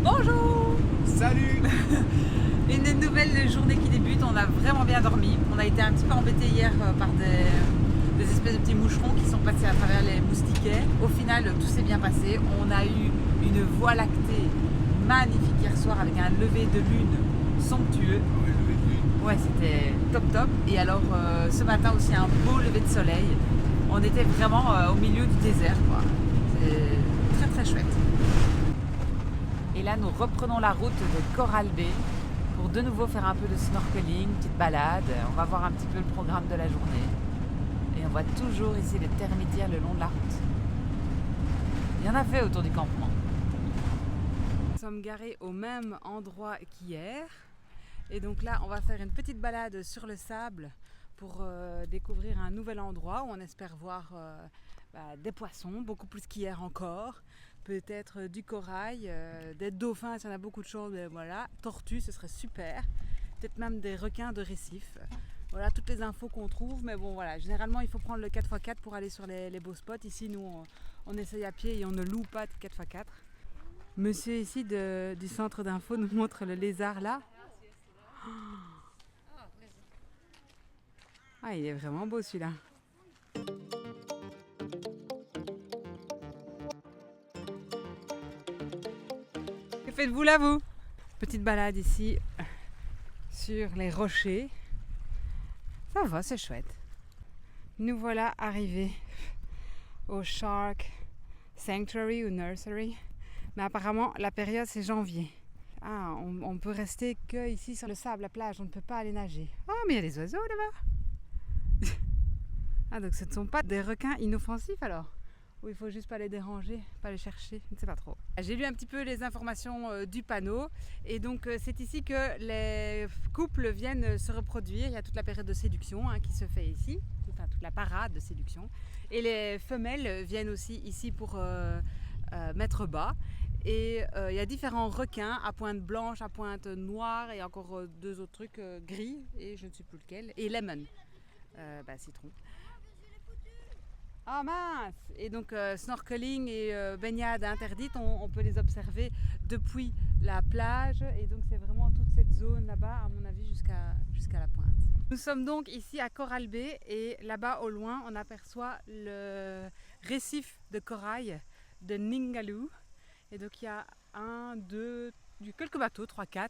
Bonjour! Salut! Une nouvelle journée qui débute, on a vraiment bien dormi. On a été un petit peu embêtés hier par des espèces de petits moucherons qui sont passés à travers les moustiquaires. Au final, tout s'est bien passé. On a eu une voie lactée magnifique hier soir avec un lever de lune somptueux. Oui, lever de lune. Ouais, c'était top. Et alors ce matin aussi un beau lever de soleil. On était vraiment au milieu du désert, quoi. C'est très chouette. Et là, nous reprenons la route de Coral Bay pour de nouveau faire un peu de snorkeling, petite balade. On va voir un petit peu le programme de la journée. Et on voit toujours ici les termitières le long de la route. Il y en a fait autour du campement. Nous sommes garés au même endroit qu'hier. Et donc là, on va faire une petite balade sur le sable pour découvrir un nouvel endroit où on espère voir des poissons, beaucoup plus qu'hier encore. Peut-être du corail, des dauphins, s'il y en a beaucoup de choses, voilà. Tortues, ce serait super. Peut-être même des requins de récif. Voilà toutes les infos qu'on trouve, mais bon voilà, généralement il faut prendre le 4x4 pour aller sur les beaux spots. Ici nous on essaye à pied et on ne loue pas de 4x4. Monsieur ici du centre d'info nous montre le lézard là. Ah, il est vraiment beau celui-là. Que faites-vous là, vous? Petite balade ici sur les rochers. Ça va, c'est chouette. Nous voilà arrivés au Shark Sanctuary ou Nursery. Mais apparemment, la période, c'est janvier. Ah, on peut rester que ici sur le sable, la plage. On ne peut pas aller nager. Ah, mais il y a des oiseaux là-bas. Ah, donc ce ne sont pas des requins inoffensifs alors? Ou il faut juste pas les déranger, pas les chercher, je ne sais pas trop. J'ai lu un petit peu les informations du panneau et donc c'est ici que les couples viennent se reproduire. Il y a toute la période de séduction qui se fait ici, toute la parade de séduction. Et les femelles viennent aussi ici pour mettre bas. Et il y a différents requins à pointe blanche, à pointe noire et encore deux autres trucs gris et je ne sais plus lequel. Et lemon, citron. Ah mince! Et donc snorkeling et baignade interdite, on peut les observer depuis la plage et donc c'est vraiment toute cette zone là-bas à mon avis jusqu'à la pointe. Nous sommes donc ici à Coral Bay et là-bas au loin on aperçoit le récif de corail de Ningaloo et donc il y a quelques bateaux, 3-4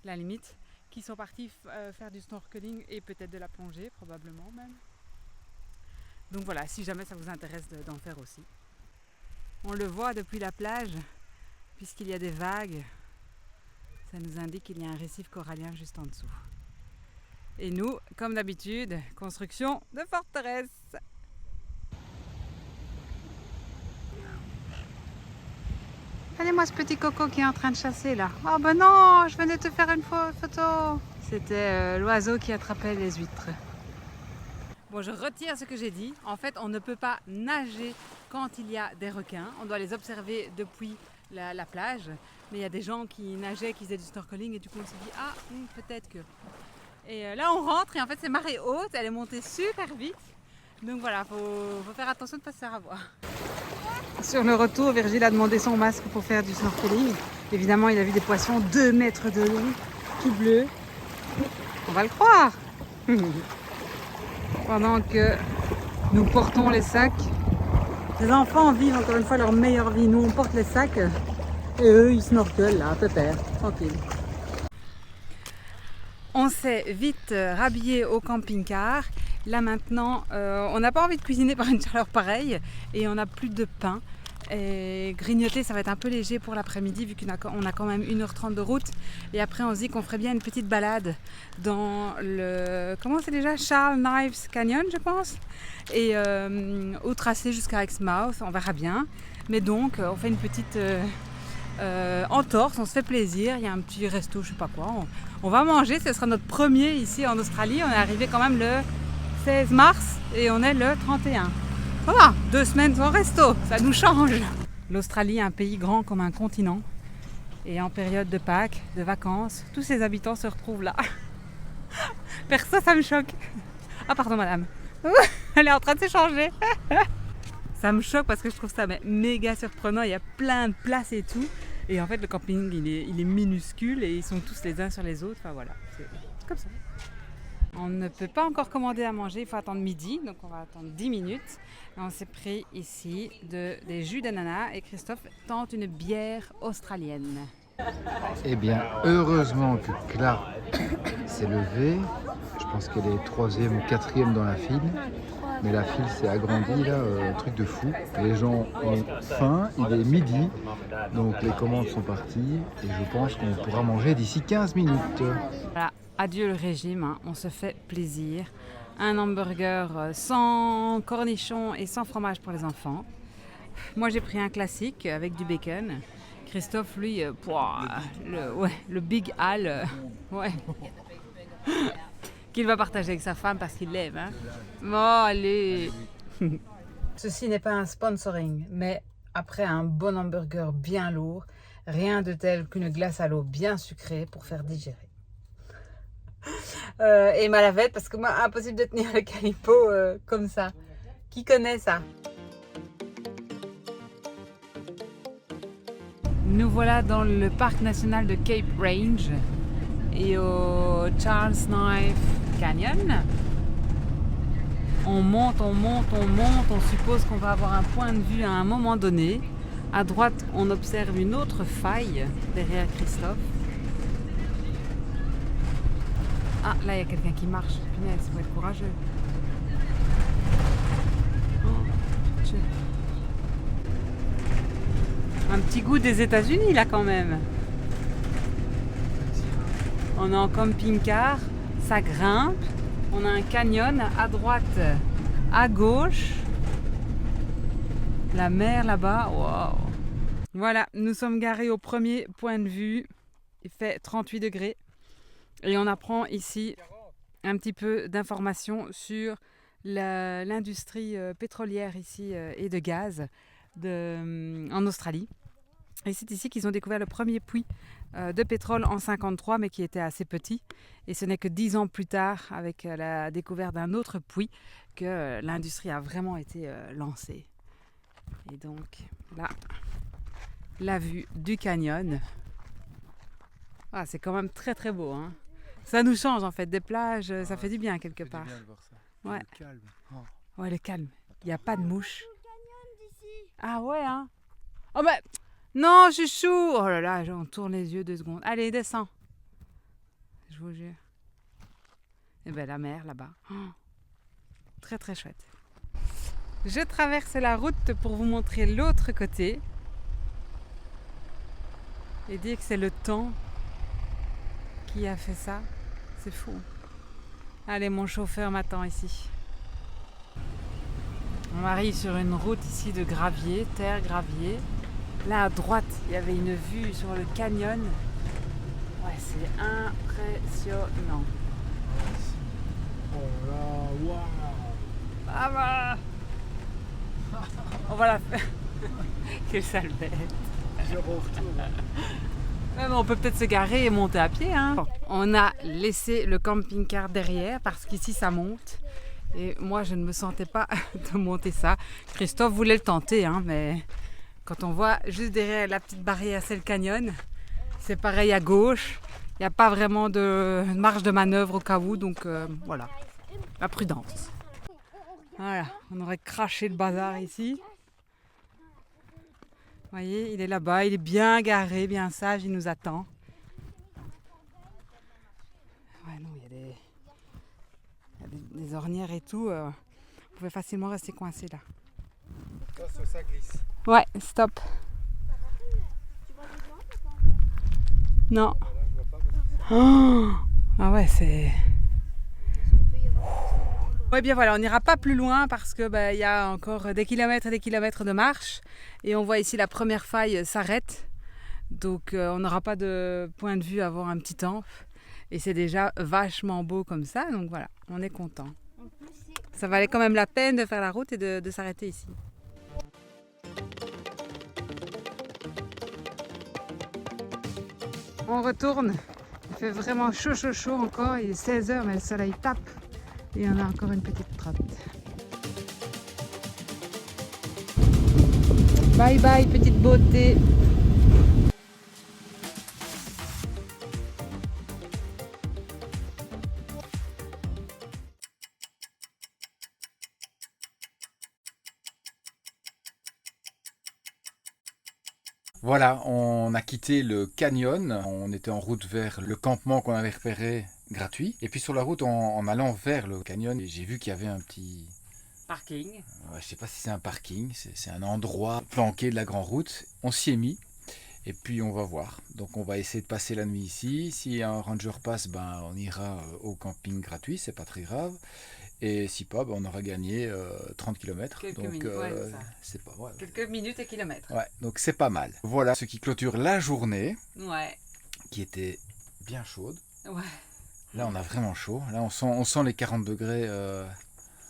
la limite, qui sont partis faire du snorkeling et peut-être de la plongée probablement même. Donc voilà, si jamais ça vous intéresse d'en faire aussi. On le voit depuis la plage, puisqu'il y a des vagues. Ça nous indique qu'il y a un récif corallien juste en dessous. Et nous, comme d'habitude, construction de forteresse. Regardez-moi ce petit coco qui est en train de chasser là. Oh ben non, je venais de te faire une photo. C'était l'oiseau qui attrapait les huîtres. Bon, je retire ce que j'ai dit. En fait, on ne peut pas nager quand il y a des requins. On doit les observer depuis la plage. Mais il y a des gens qui nageaient, qui faisaient du snorkeling et du coup on s'est dit, peut-être que... Et là on rentre et en fait c'est marée haute, elle est montée super vite. Donc voilà, faut faire attention de ne pas se faire avoir. Sur le retour, Virgile a demandé son masque pour faire du snorkeling. Évidemment, il a vu des poissons 2 mètres de long, tout bleus. On va le croire. Pendant que nous portons les sacs. Les enfants vivent encore une fois leur meilleure vie. Nous, on porte les sacs et eux, ils snorkelent là, pépère, tranquille. On s'est vite rhabillé au camping-car. Là maintenant, on n'a pas envie de cuisiner par une chaleur pareille et on n'a plus de pain. Et grignoter, ça va être un peu léger pour l'après-midi vu qu'on a quand même 1h30 de route. Et après, on se dit qu'on ferait bien une petite balade dans le... Comment c'est déjà? Charles Knives Canyon, je pense. Et au tracé jusqu'à Exmouth, on verra bien. Mais donc, on fait une petite entorse, on se fait plaisir. Il y a un petit resto, je sais pas quoi. On va manger, ce sera notre premier ici en Australie. On est arrivé quand même le 16 mars et on est le 31. Voilà, 2 semaines sans resto, ça nous change. L'Australie est un pays grand comme un continent. Et en période de Pâques, de vacances, tous ses habitants se retrouvent là. Perso, ça me choque. Ah pardon madame. Elle est en train de s'échanger. Ça me choque parce que je trouve ça méga surprenant. Il y a plein de places et tout. Et en fait, le camping, il est minuscule et ils sont tous les uns sur les autres. Enfin voilà, c'est comme ça. On ne peut pas encore commander à manger, il faut attendre midi, donc on va attendre 10 minutes. Et on s'est pris ici des jus d'ananas et Christophe tente une bière australienne. Eh bien, heureusement que Clara s'est levée. Je pense qu'elle est 3e ou 4e dans la file. Mais la file s'est agrandie, là, un truc de fou. Les gens ont faim, il est midi, donc les commandes sont parties. Et je pense qu'on pourra manger d'ici 15 minutes. Voilà, adieu le régime, hein. On se fait plaisir. Un hamburger sans cornichons et sans fromage pour les enfants. Moi j'ai pris un classique avec du bacon. Christophe, lui, le Big Al, ouais. Qu'il va partager avec sa femme parce qu'il l'aime. Hein. Bon, allez. Ceci n'est pas un sponsoring, mais après un bon hamburger bien lourd, rien de tel qu'une glace à l'eau bien sucrée pour faire digérer. Et ma lavette, parce que moi, impossible de tenir le calipo comme ça. Qui connaît ça? Nous voilà dans le parc national de Cape Range et au Charles Knife Canyon. On monte, on suppose qu'on va avoir un point de vue à un moment donné. À droite, on observe une autre faille derrière Christophe. Ah, là, il y a quelqu'un qui marche. Punaise, il faut être courageux. Un petit goût des États-Unis là quand même. On est en camping-car, ça grimpe. On a un canyon à droite, à gauche. La mer là-bas, waouh. Voilà, nous sommes garés au premier point de vue. Il fait 38 degrés. Et on apprend ici un petit peu d'informations sur l'industrie pétrolière ici et de gaz en Australie. Et c'est ici qu'ils ont découvert le premier puits de pétrole en 1953, mais qui était assez petit. Et ce n'est que 10 ans plus tard, avec la découverte d'un autre puits, que l'industrie a vraiment été lancée. Et donc là, la vue du canyon. Ah, c'est quand même très très beau. Hein. Ça nous change en fait, des plages, ça fait du bien quelque part. C'est bien de voir ça. Ouais. Le calme. Oh. Ouais, le calme. Il n'y a pas de mouches. Ah ouais, hein. Oh bah, non, chouchou. Oh là là, on tourne les yeux 2 secondes. Allez, descends. Je vous jure. Et ben la mer là-bas. Oh. Très très chouette. Je traverse la route pour vous montrer l'autre côté. Et dire que c'est le temps qui a fait ça. C'est fou. Allez, mon chauffeur m'attend ici. On arrive sur une route ici de gravier, terre gravier. Là à droite, il y avait une vue sur le canyon. Ouais, c'est impressionnant. Oh là, waouh. Ah bah. On va la faire. Quelle sale bête. Je retourne. Ouais, mais on peut peut-être se garer et monter à pied. Hein. Bon, on a laissé le camping-car derrière parce qu'ici ça monte. Et moi je ne me sentais pas de monter ça. Christophe voulait le tenter, hein, mais quand on voit juste derrière la petite barrière, c'est le canyon. C'est pareil à gauche. Il n'y a pas vraiment de marge de manœuvre au cas où. Donc voilà, la prudence. Voilà, on aurait craché le bazar ici. Vous voyez, il est là-bas, il est bien garé, bien sage, il nous attend. Ouais, non, il y a des ornières et tout. Vous pouvez facilement rester coincé là. Ça glisse. Ouais, stop. Non. Oh, ah ouais, c'est... Ouais, bien voilà, on n'ira pas plus loin parce que y a encore des kilomètres et des kilomètres de marche. Et on voit ici la première faille s'arrête. Donc on n'aura pas de point de vue avant un petit temps. Et c'est déjà vachement beau comme ça. Donc voilà, on est content. Ça valait quand même la peine de faire la route et de s'arrêter ici. On retourne. Il fait vraiment chaud encore. Il est 16h mais le soleil tape. Et on a encore une petite trotte. Bye bye petite beauté. Voilà, on a quitté le canyon, on était en route vers le campement qu'on avait repéré gratuit. Et puis sur la route, en allant vers le canyon, j'ai vu qu'il y avait un petit... Parking. Je sais pas si c'est un parking, c'est un endroit planqué de la grande route. On s'y est mis et puis on va voir. Donc on va essayer de passer la nuit ici. Si un ranger passe, ben, on ira au camping gratuit, c'est pas très grave. Et si pas, ben, on aura gagné 30 km. Quelques donc minutes, ouais, c'est ça. c'est pas... Ouais, Quelques minutes et kilomètres. ouais, donc c'est pas mal. Voilà ce qui clôture la journée, Ouais. qui était bien chaude. Ouais. Là on a vraiment chaud. Là on sent les 40 degrés.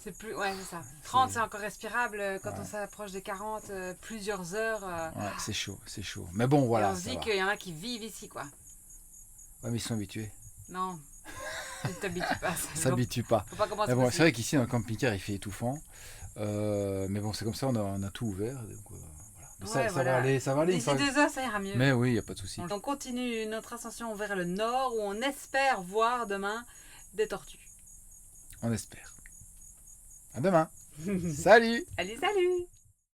C'est plus, ouais, c'est ça. 30, c'est encore respirable. Quand on s'approche des 40, plusieurs heures. Ouais, c'est chaud, c'est chaud. Mais bon, voilà. Et on se dit qu'il y en a qui vivent ici, quoi. Ouais, mais ils sont habitués. Non, tu ne t'habitues pas. Ils s'habituent pas. Faut pas commencer. Mais bon, c'est vrai qu'ici, dans le camping-car, il fait étouffant. Mais bon, c'est comme ça, on a tout ouvert. Donc, voilà. Mais Ouais, ça va aller, ça va aller. D'ici 2 heures, ça ira mieux. Mais oui, il n'y a pas de souci. On continue notre ascension vers le nord où on espère voir demain des tortues. On espère. À demain. Salut. Allez, salut!